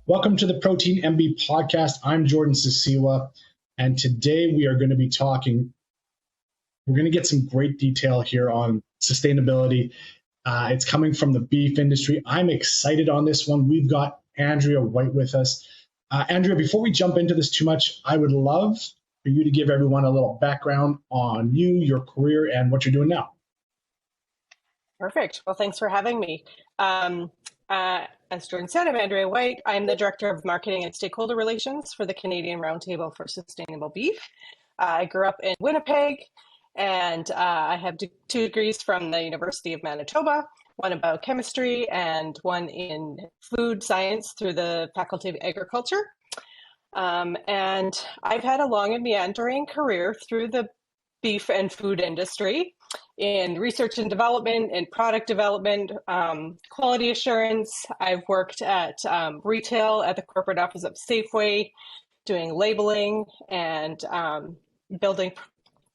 Welcome to the Protein MB podcast. I'm Jordan Sisiwa, and today we are going to be we're going to get some great detail here on sustainability. It's coming from the beef industry. I'm excited on this one. We've got Andrea White with us. Andrea, before we jump into this too much, I would love for you to give everyone a little background on you, your career, and what you're doing now. Perfect. Well, thanks for having me. As Jordan said, I'm Andrea White. I'm the Director of Marketing and Stakeholder Relations for the Canadian Roundtable for Sustainable Beef. I grew up in Winnipeg, and I have two degrees from the University of Manitoba, one in biochemistry and one in food science through the Faculty of Agriculture. And I've had a long and meandering career through the beef and food industry in research and development and product development, quality assurance. I've worked at retail at the corporate office of Safeway, doing labeling and building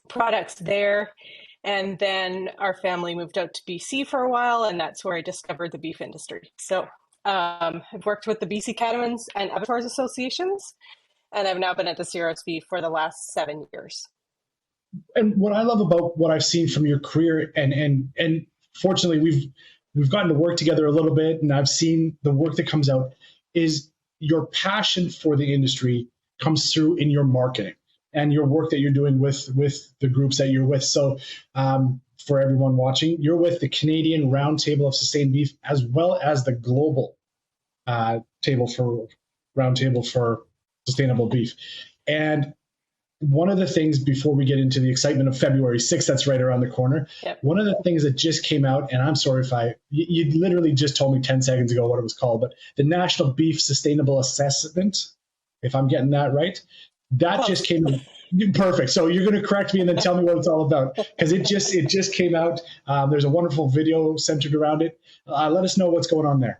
products there. And then our family moved out to BC for a while, and that's where I discovered the beef industry. So I've worked with the BC Cattlemen's and Abattoirs Associations, and I've now been at the CRSB for the last 7 years. And what I love about what I've seen from your career, and fortunately we've gotten to work together a little bit, and I've seen the work that comes out, is your passion for the industry comes through in your marketing and your work that you're doing with the groups that you're with. So for everyone watching, you're with the Canadian Roundtable of Sustained Beef, as well as the global Roundtable for Sustainable Beef. And one of the things, before we get into the excitement of February 6th, that's right around the corner, Yep. One of the things that just came out, and I'm sorry if you literally just told me 10 seconds ago what it was called, but the National Beef Sustainable Assessment, if I'm getting that right, that just came out. Perfect. So you're going to correct me and then tell me what it's all about, because it just came out. There's a wonderful video centered around it. Let us know what's going on there.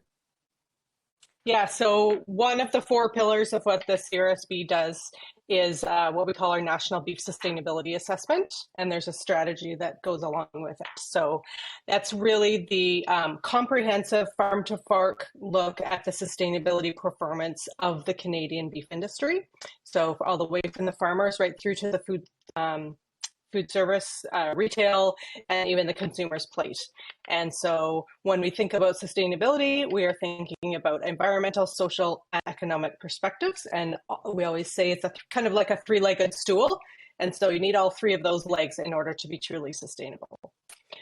Yeah, so one of the 4 pillars of what the CRSB does is what we call our National Beef Sustainability Assessment, and there's a strategy that goes along with it. So that's really the comprehensive farm-to-fork look at the sustainability performance of the Canadian beef industry. So all the way from the farmers right through to the food service, retail, and even the consumer's plate. And so when we think about sustainability, we are thinking about environmental, social, and economic perspectives. And we always say it's kind of like a 3-legged stool. And so you need all 3 of those legs in order to be truly sustainable.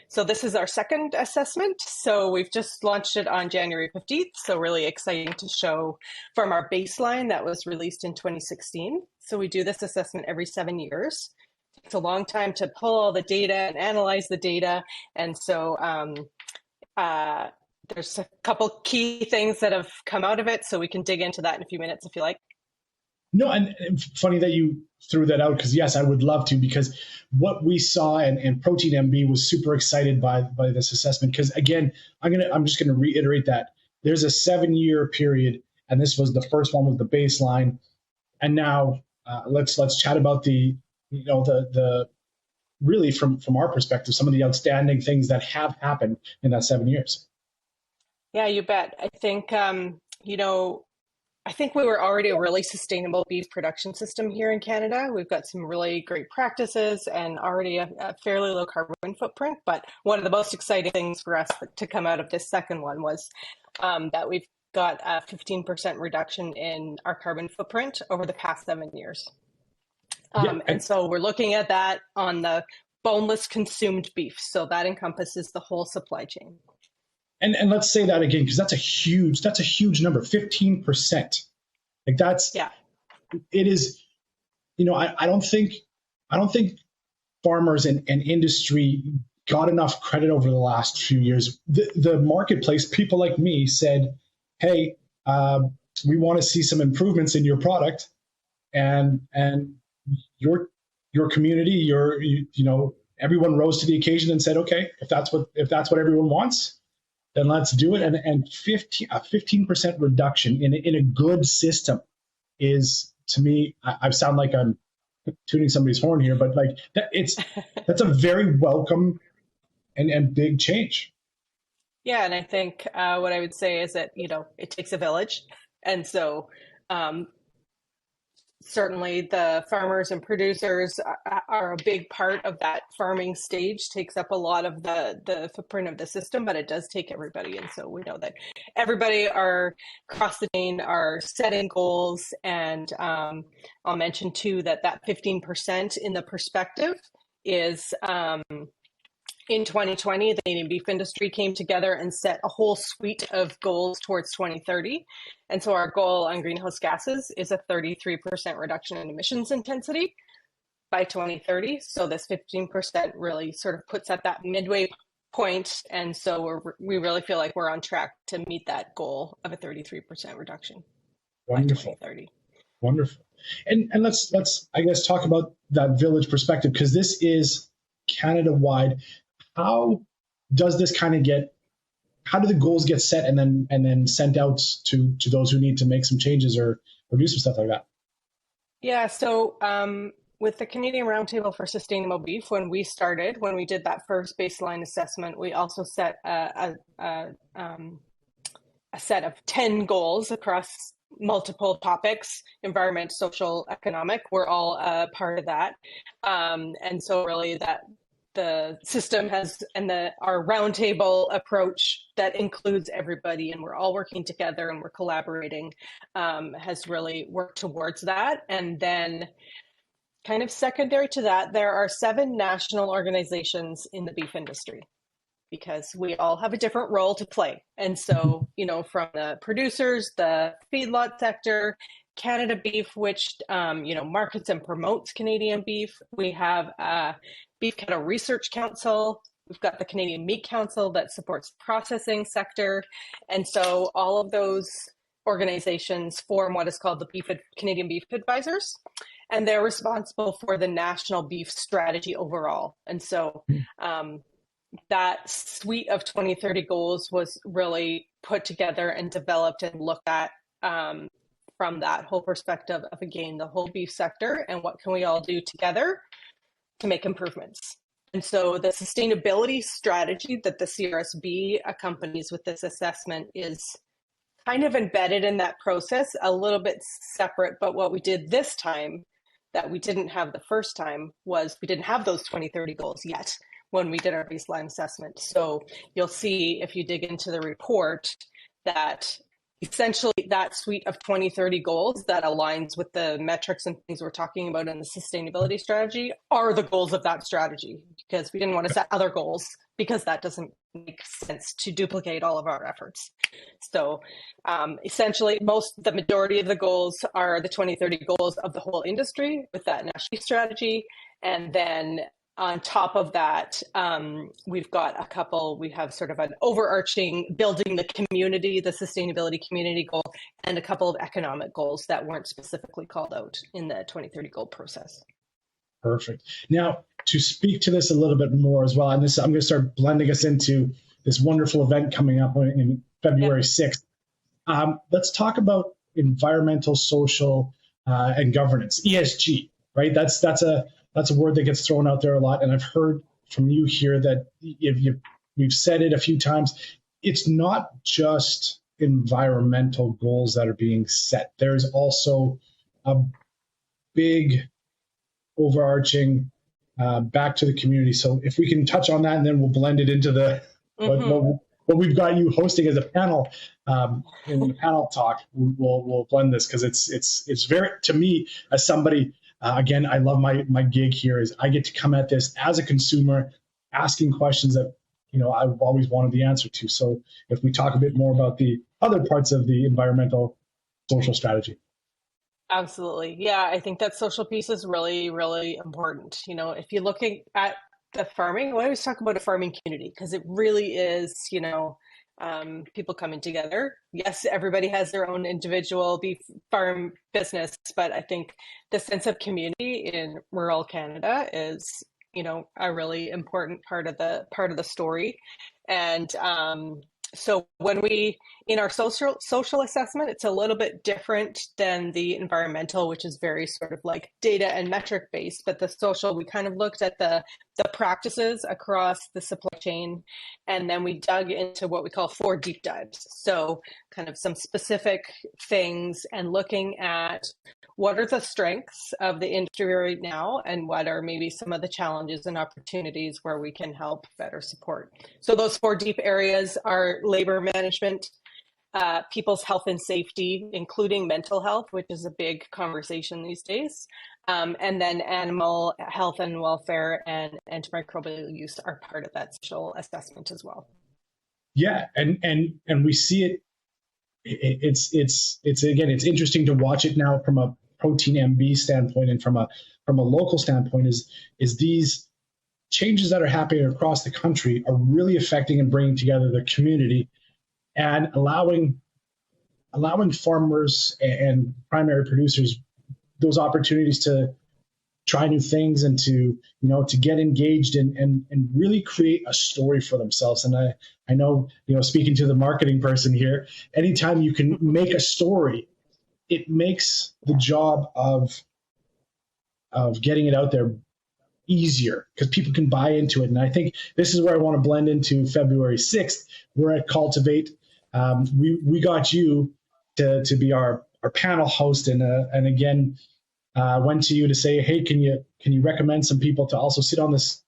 So this is our second assessment. So we've just launched it on January 15th. So really exciting to show from our baseline that was released in 2016. So we do this assessment every 7 years. It's a long time to pull all the data and analyze the data. And so there's a couple key things that have come out of it. So we can dig into that in a few minutes if you like. No, and funny that you threw that out, because yes, I would love to, because what we saw, and Protein MB was super excited by this assessment, because again, I'm just going to reiterate that there's a 7-year period, and this was the first one, was the baseline. And now let's chat about the really from our perspective, some of the outstanding things that have happened in that 7 years. Yeah, you bet. I think, I think we were already a really sustainable beef production system here in Canada. We've got some really great practices and already a fairly low carbon footprint. But one of the most exciting things for us to come out of this second one was that we've got a 15% reduction in our carbon footprint over the past 7 years. And so we're looking at that on the boneless consumed beef. So that encompasses the whole supply chain. And let's say that again, because that's a huge number, 15%. Like it is, I don't think farmers and industry got enough credit over the last few years. The marketplace, people like me said, hey, we want to see some improvements in your product, and your community, everyone rose to the occasion and said, okay, if that's what everyone wants, then let's do it. And a 15% reduction in a good system is, to me, I sound like I'm tuning somebody's horn here, but like that's a very welcome and big change. Yeah, and I think what I would say is that it takes a village. And so certainly the farmers and producers are a big part of that farming stage, takes up a lot of the footprint of the system, but it does take everybody. And so we know that everybody are across the chain are setting goals. And I'll mention too that 15% in the perspective is in 2020, the Canadian beef industry came together and set a whole suite of goals towards 2030. And so our goal on greenhouse gases is a 33% reduction in emissions intensity by 2030. So this 15% really sort of puts at that midway point. And so we really feel like we're on track to meet that goal of a 33% reduction by 2030. Wonderful. And let's I guess talk about that village perspective, because this is Canada-wide. How does this kind of how do the goals get set and then sent out to those who need to make some changes or do some stuff like that? Yeah, so with the Canadian Roundtable for Sustainable Beef, when we did that first baseline assessment, we also set a set of 10 goals across multiple topics: environment, social, economic. We're all part of that. And so really that the system has, and our roundtable approach that includes everybody, and we're all working together and we're collaborating, has really worked towards that. And then kind of secondary to that, there are 7 national organizations in the beef industry, because we all have a different role to play. And so, from the producers, the feedlot sector, Canada Beef, which, markets and promotes Canadian beef. We have Beef Cattle Research Council. We've got the Canadian Meat Council that supports the processing sector. And so all of those organizations form what is called the Canadian Beef Advisors. And they're responsible for the national beef strategy overall. And so that suite of 2030 goals was really put together and developed and looked at from that whole perspective of, again, the whole beef sector and what can we all do together to make improvements. And so the sustainability strategy that the CRSB accompanies with this assessment is kind of embedded in that process, a little bit separate. But what we did this time that we didn't have the first time was we didn't have those 2030 goals yet when we did our baseline assessment. So you'll see if you dig into the report that essentially that suite of 2030 goals that aligns with the metrics and things we're talking about in the sustainability strategy are the goals of that strategy, because we didn't want to set other goals because that doesn't make sense to duplicate all of our efforts. So essentially the majority of the goals are the 2030 goals of the whole industry with that national strategy. And then on top of that, we've got we have sort of an overarching building the community, the sustainability community goal, and a couple of economic goals that weren't specifically called out in the 2030 goal process. Perfect. Now, to speak to this a little bit more as well, and I'm going to start blending us into this wonderful event coming up in February 6th. Let's talk about environmental, social, and governance, ESG, right? That's a word that gets thrown out there a lot. And I've heard from you here that we've said it a few times. It's not just environmental goals that are being set. There's also a big overarching back to the community. So if we can touch on that, and then we'll blend it into the what we've got you hosting as a panel in the panel talk. We'll blend this, because it's very, to me as somebody. Again, I love my gig here is I get to come at this as a consumer, asking questions that, I've always wanted the answer to. So if we talk a bit more about the other parts of the environmental social strategy. Absolutely. Yeah, I think that social piece is really, really important. If you're looking at the farming, I always talk about a farming community, because it really is, people coming together. Yes, everybody has their own individual beef farm business, but I think the sense of community in rural Canada is, a really important part of the story. And So when we, in our social assessment, it's a little bit different than the environmental, which is very sort of like data and metric based. But the social, we kind of looked at the practices across the supply chain, and then we dug into what we call 4 deep dives. So kind of some specific things and looking at what are the strengths of the industry right now, and what are maybe some of the challenges and opportunities where we can help better support. So those 4 deep areas are labor management, people's health and safety, including mental health, which is a big conversation these days, and then animal health and welfare and antimicrobial use are part of that social assessment as well. Yeah, and we see it. It's again, it's interesting to watch it now from a protein MB standpoint, and from a local standpoint, is these changes that are happening across the country are really affecting and bringing together the community, and allowing farmers and primary producers those opportunities to try new things, and to get engaged and really create a story for themselves. And I know, speaking to the marketing person here, anytime you can make a story, it makes the job of getting it out there easier, because people can buy into it. And I think this is where I want to blend into February 6th. We're at Cultivate. We got you to be our panel host, and again, went to you to say, hey, can you recommend some people to also sit on this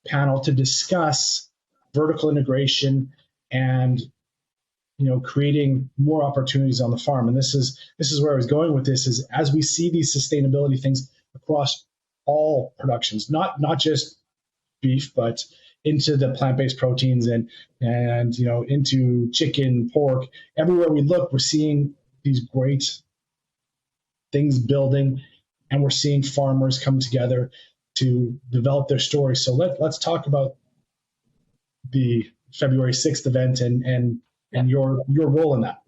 panel to discuss vertical integration and creating more opportunities on the farm. And this is where I was going with this, is as we see these sustainability things across all productions, not just beef, but into the plant-based proteins and into chicken, pork. Everywhere we look, we're seeing these great things building, and we're seeing farmers come together to develop their stories. So let's talk about the February 6th event and your role in that.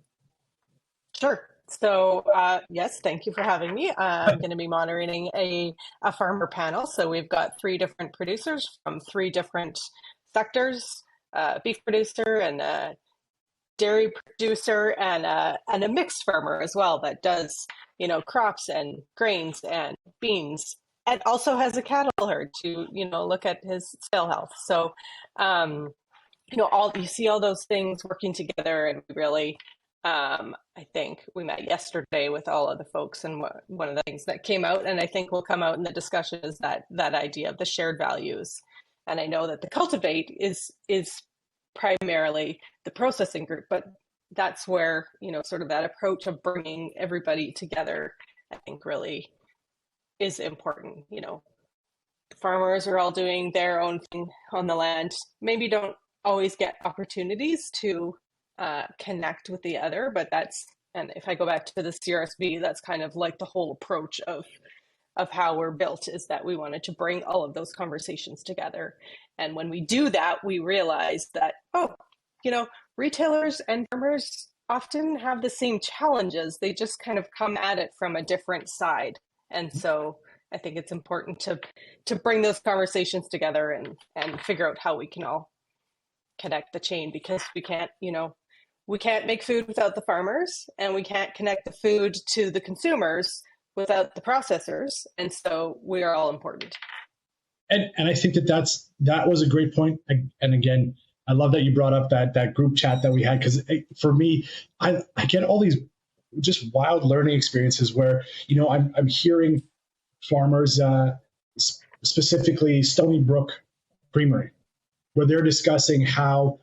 Sure. So yes, thank you for having me. I'm going to be moderating a farmer panel. So we've got 3 different producers from 3 different sectors: beef producer, and a dairy producer, and a mixed farmer as well that does crops and grains and beans, and also has a cattle herd to look at his soil health. So you see all those things working together, and we really. I think we met yesterday with all of the folks, and one of the things that came out, and I think will come out in the discussion, is that idea of the shared values. And I know that the Cultivate is primarily the processing group, but that's where sort of that approach of bringing everybody together, I think, really is important. Farmers are all doing their own thing on the land, maybe don't always get opportunities to connect with the other, but and if I go back to the CRSB, that's kind of like the whole approach of how we're built, is that we wanted to bring all of those conversations together. And when we do that, we realize that, retailers and farmers often have the same challenges. They just kind of come at it from a different side. And so I think it's important to bring those conversations together and figure out how we can all connect the chain, because we can't make food without the farmers, and we can't connect the food to the consumers without the processors. And so we are all important. And I think that was a great point. And again, I love that you brought up that group chat that we had, because for me, I get all these just wild learning experiences where, I'm hearing farmers, specifically Stony Brook Creamery, where they're discussing how,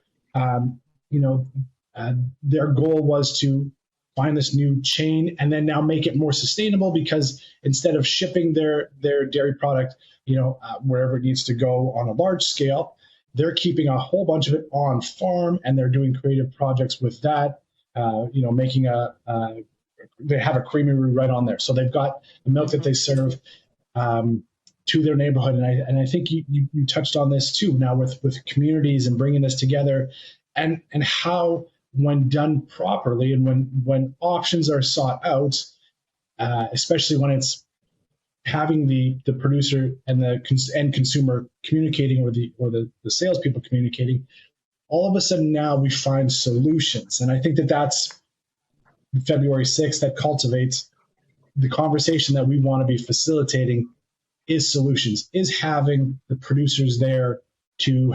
their goal was to find this new chain and then now make it more sustainable, because instead of shipping their dairy product, wherever it needs to go on a large scale, they're keeping a whole bunch of it on farm, and they're doing creative projects with that, making they have a creamery right on there. So they've got the milk that they serve to their neighborhood. And I think you touched on this too now with communities and bringing this together, and how, when done properly, and when options are sought out, especially when it's having the producer and the end consumer communicating, or the salespeople communicating, all of a sudden now we find solutions. And I think that that's February 6th that cultivates the conversation that we want to be facilitating is solutions, is having the producers there to,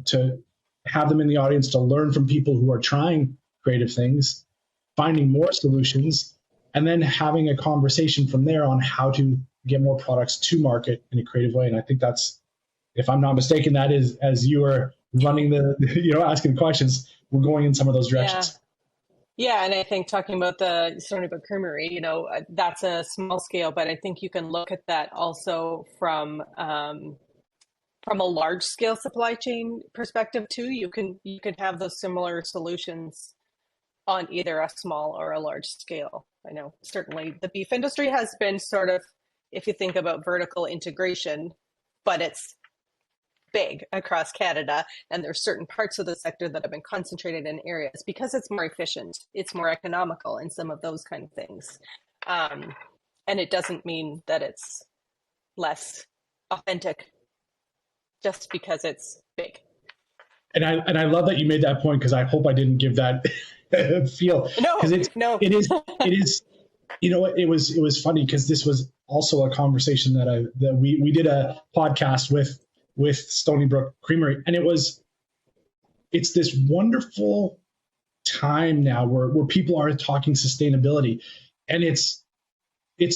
to have them in the audience to learn from people who are trying creative things, finding more solutions, and then having a conversation from there on how to get more products to market in a creative way. And I think that's, if I'm not mistaken, that is, as you are running asking questions, we're going in some of those directions. Yeah, and I think talking about the Stony Brook Creamery, that's a small scale, but I think you can look at that also from a large scale supply chain perspective too. You can have those similar solutions on either a small or a large scale. I know certainly the beef industry has been sort of, if you think about vertical integration, but it's big across Canada, and there's certain parts of the sector that have been concentrated in areas because it's more efficient, it's more economical, and some of those kind of things. And it doesn't mean that it's less authentic just because it's big. And I love that you made that point, because I hope I didn't give that feel. No, it is. It was funny because this was also a conversation that we did a podcast with Stony Brook Creamery, and it's this wonderful time now where people are talking sustainability, and it's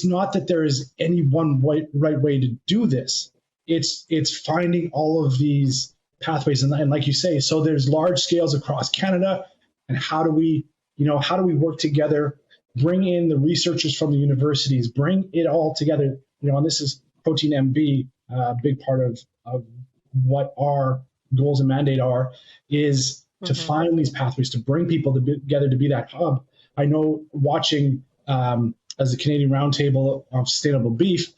not that there is any one right way to do this. It's finding all of these pathways, and like you say, so there's large scales across Canada, and how do we work together, bring in the researchers from the universities, bring it all together, and this is Protein MB, a big part of what our goals and mandate is to find these pathways, to bring people together, to be that hub. I know watching as the Canadian Roundtable of Sustainable Beef,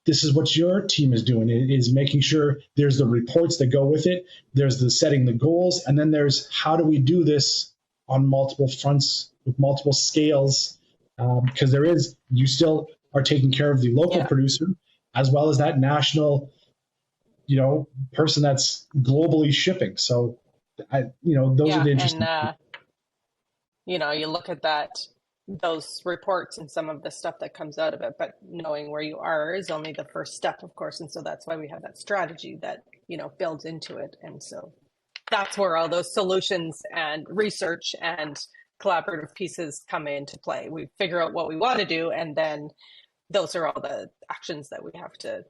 this is what your team is doing, is making sure there's the reports that go with it, there's the setting the goals, and then there's how do we do this on multiple fronts with multiple scales, because you still are taking care of the local producer as well as that national, person that's globally shipping. So, those are the interesting. And you look at those reports and some of the stuff that comes out of it, but knowing where you are is only the first step, of course. And so that's why we have that strategy that builds into it. And so that's where all those solutions and research and collaborative pieces come into play. We figure out what we want to do, and then those are all the actions that we have to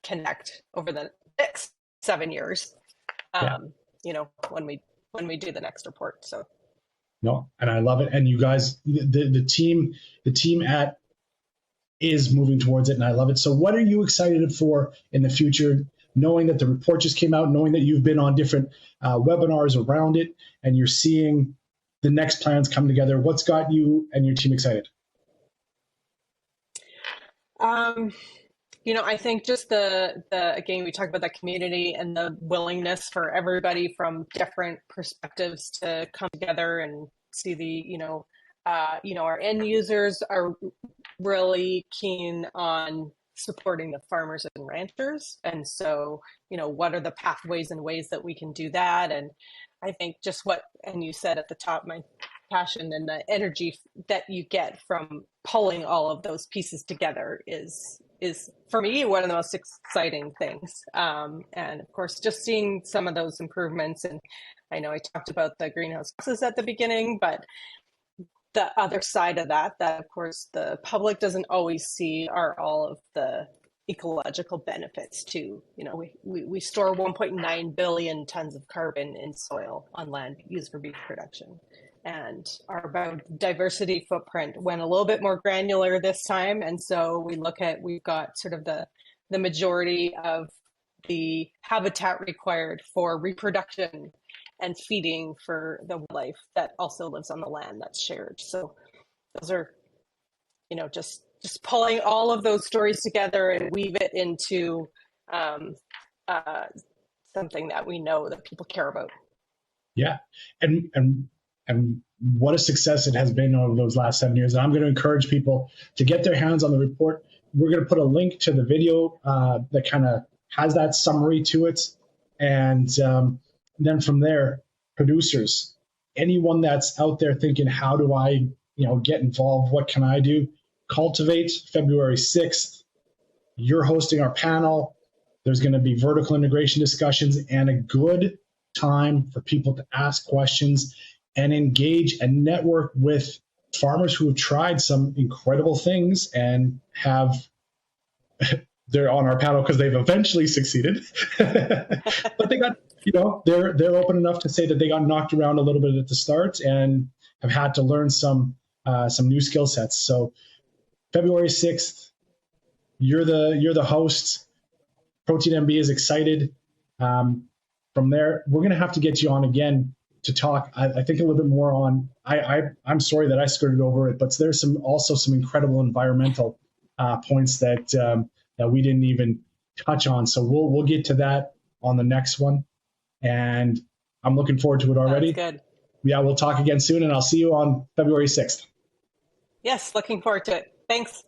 connect over the next 7 years, when we do the next report. So no, and I love it. And you guys, the team is moving towards it, and I love it. So what are you excited for in the future, knowing that the report just came out, knowing that you've been on different webinars around it, and you're seeing the next plans come together? What's got you and your team excited? I think just again, we talked about that community and the willingness for everybody from different perspectives to come together and see our end users are really keen on supporting the farmers and ranchers. And so, what are the pathways and ways that we can do that? And I think just and you said at the top, my passion and the energy that you get from pulling all of those pieces together is for me one of the most exciting things. And of course, just seeing some of those improvements. And I know I talked about the greenhouse gases at the beginning, but the other side of that of course the public doesn't always see, are all of the ecological benefits too. We store 1.9 billion tons of carbon in soil on land used for beef production. And our biodiversity footprint went a little bit more granular this time. And so we've got sort of the majority of the habitat required for reproduction and feeding for the wildlife that also lives on the land that's shared. So those are, just pulling all of those stories together and weave it into something that we know that people care about. Yeah. And what a success it has been over those last 7 years. And I'm going to encourage people to get their hands on the report. We're going to put a link to the video that kind of has that summary to it. And And then from there, producers, anyone that's out there thinking, how do I, get involved? What can I do? Cultivate, February 6th. You're hosting our panel. There's going to be vertical integration discussions and a good time for people to ask questions and engage and network with farmers who have tried some incredible things and they're on our panel because they've eventually succeeded. But they got, they're open enough to say that they got knocked around a little bit at the start and have had to learn some new skill sets. So February 6th, you're the host. Protein MB is excited. From there, we're going to have to get you on again to talk, I think, a little bit more on, I'm sorry that I skirted over it, but there's also some incredible environmental points that we didn't even touch on. So we'll get to that on the next one. And I'm looking forward to it already. That's good. Yeah, we'll talk again soon, and I'll see you on February 6th. Yes, looking forward to it. Thanks.